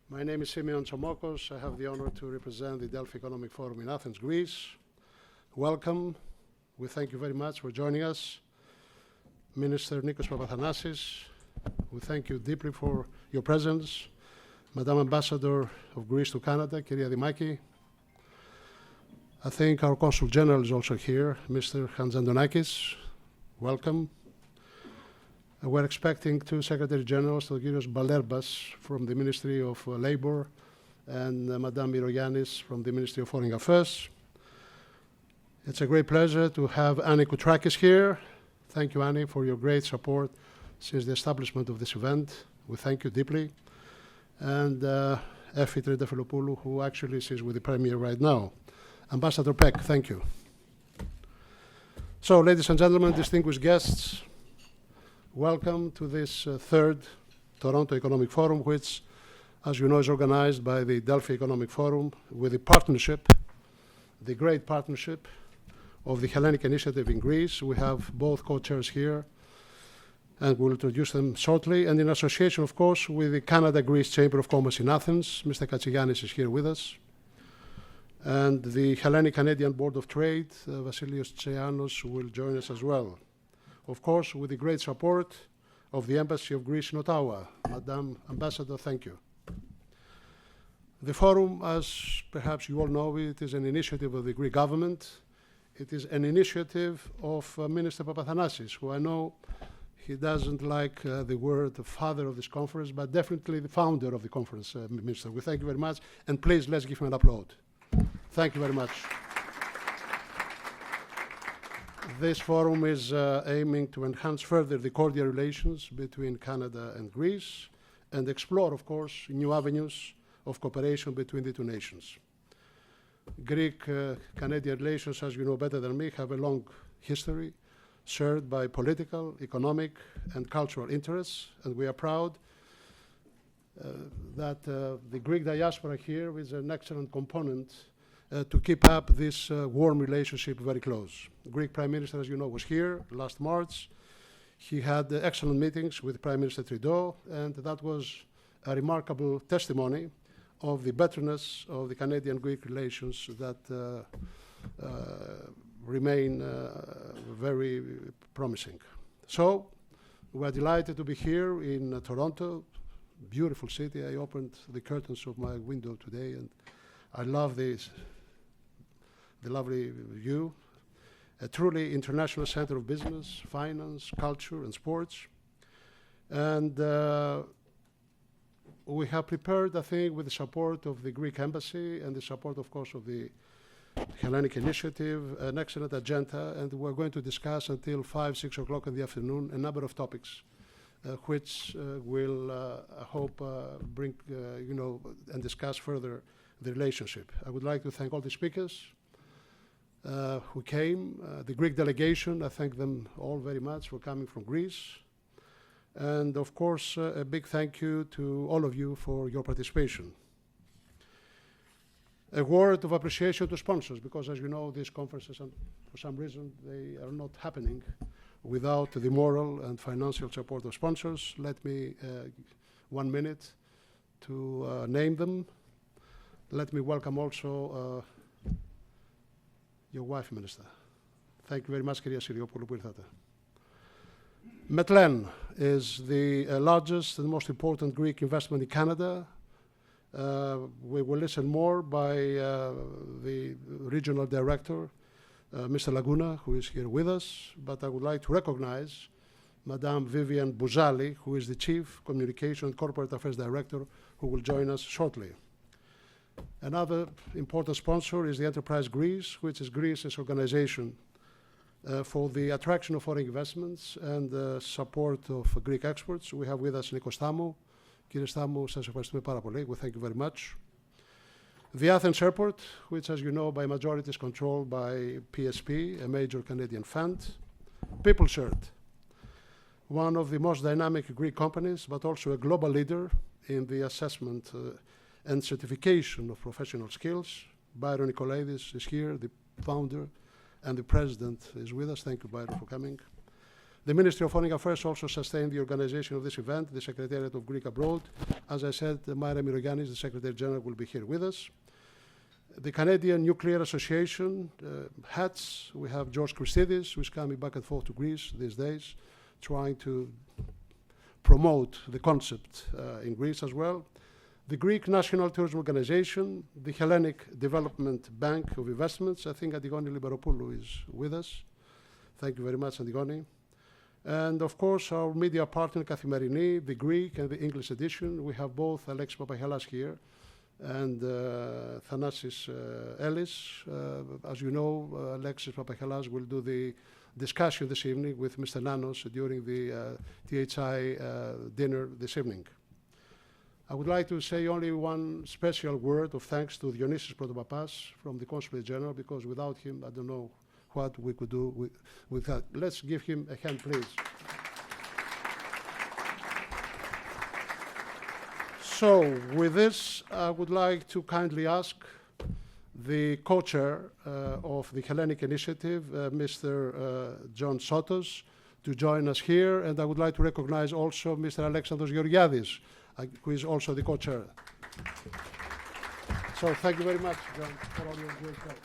My name is Symeon Tsomokos. I have the honor to represent the Delphi Economic Forum in Athens, Greece. Welcome. We thank you very much for joining us. Minister Nikos Papathanasis, we thank you deeply for your presence. Madam Ambassador of Greece to Canada, Kyria Dimaki. I think our Consul General is also here, Mr. Hanzandonakis. Welcome. We're expecting two Secretary Generals, Kyrios Balerbas from the Ministry of Labour and Madame Mirogiannis from the Ministry of Foreign Affairs. It's a great pleasure to have Annie Koutrakis here. Thank you, Annie, for your great support since the establishment of this event. We thank you deeply. And Effie Tridafilopoulou, who actually is with the Premier right now. Ambassador Peck, thank you. So, ladies and gentlemen, distinguished guests, welcome to this third Toronto Economic Forum, which, as you know, is organized by the Delphi Economic Forum with the partnership, the great partnership of the Hellenic Initiative in Greece. We have both co-chairs here, and we'll introduce them shortly. And in association, of course, with the Canada-Greece Chamber of Commerce in Athens, Mr. Katsigiannis is here with us. And the Hellenic-Canadian Board of Trade, Vasilios Tseanos, will join us as well. Of course, with the great support of the Embassy of Greece in Ottawa. Madam Ambassador, thank you. The forum, as perhaps you all know, it is an initiative of the Greek government. It is an initiative of Minister Papathanasis, who I know he doesn't like the word the father of this conference, but definitely the founder of the conference, Minister. We thank you very much, and please, let's give him an applaud. Thank you very much. This forum is aiming to enhance further the cordial relations between Canada and Greece and explore, of course, new avenues of cooperation between the two nations. Greek-Canadian relations, as you know better than me, have a long history shared by political, economic, and cultural interests, and we are proud that the Greek diaspora here is an excellent component to keep up this warm relationship very close. The Greek Prime Minister, as you know, was here last March. He had excellent meetings with Prime Minister Trudeau, and that was a remarkable testimony of the betterness of the Canadian-Greek relations that remain very promising. So, we're delighted to be here in Toronto, beautiful city. I opened the curtains of my window today, and I love this. The lovely view, a truly international center of business, finance, culture, and sports. And we have prepared, I think, with the support of the Greek Embassy and the support, of course, of the Hellenic Initiative, an excellent agenda, and we're going to discuss until 5, 6 o'clock in the afternoon a number of topics which will, I hope, bring, and discuss further the relationship. I would like to thank all the speakers who came, the Greek delegation. I thank them all very much for coming from Greece. And of course, a big thank you to all of you for your participation. A word of appreciation to sponsors, because as you know, these conferences, for some reason, they are not happening without the moral and financial support of sponsors. Let me, 1 minute, to name them. Let me welcome also your wife, Minister. Thank you very much, Kyria Siriopoulou, που ήρθατε. Metlen is the largest and most important Greek investment in Canada. We will listen more by the regional director, Mr. Laguna, who is here with us, but I would like to recognize Madame Vivian Bouzali, who is the Chief Communication and Corporate Affairs Director, who will join us shortly. Another important sponsor is the Enterprise Greece, which is Greece's organization for the attraction of foreign investments and support of Greek exports. We have with us Nikos Stamou. Κύριε Στάμου, σας ευχαριστούμε πάρα πολύ. We thank you very much. The Athens Airport, which, as you know, by majority is controlled by PSP, a major Canadian fund. PeopleShirt, one of the most dynamic Greek companies, but also a global leader in the assessment and certification of professional skills. Byron Nikolaidis is here, the founder, and the president is with us. Thank you, Byron, for coming. The Ministry of Foreign Affairs also sustained the organization of this event, the Secretariat of Greek Abroad. As I said, Myra Mirogiannis, the Secretary General, will be here with us. The Canadian Nuclear Association hats. We have George Christidis, who is coming back and forth to Greece these days, trying to promote the concept in Greece as well. The Greek National Tourism Organization, the Hellenic Development Bank of Investments. I think Antigoni Liberopoulou is with us. Thank you very much, Antigoni. And of course, our media partner, Kathimerini, the Greek and the English edition. We have both Alexis Papachelas here and Thanasis Ellis. As you know, Alexis Papachelas will do the discussion this evening with Mr. Nanos during the THI dinner this evening. I would like to say only one special word of thanks to Dionysios Protopapas from the Consulate General, because without him, I don't know what we could do with that. Let's give him a hand, please. So, with this, I would like to kindly ask the co-chair of the Hellenic Initiative, Mr. John Sotos, to join us here, and I would like to recognize also Mr. Alexandros Georgiadis, who is also the co-chair. So, thank you very much, John, for all your great work.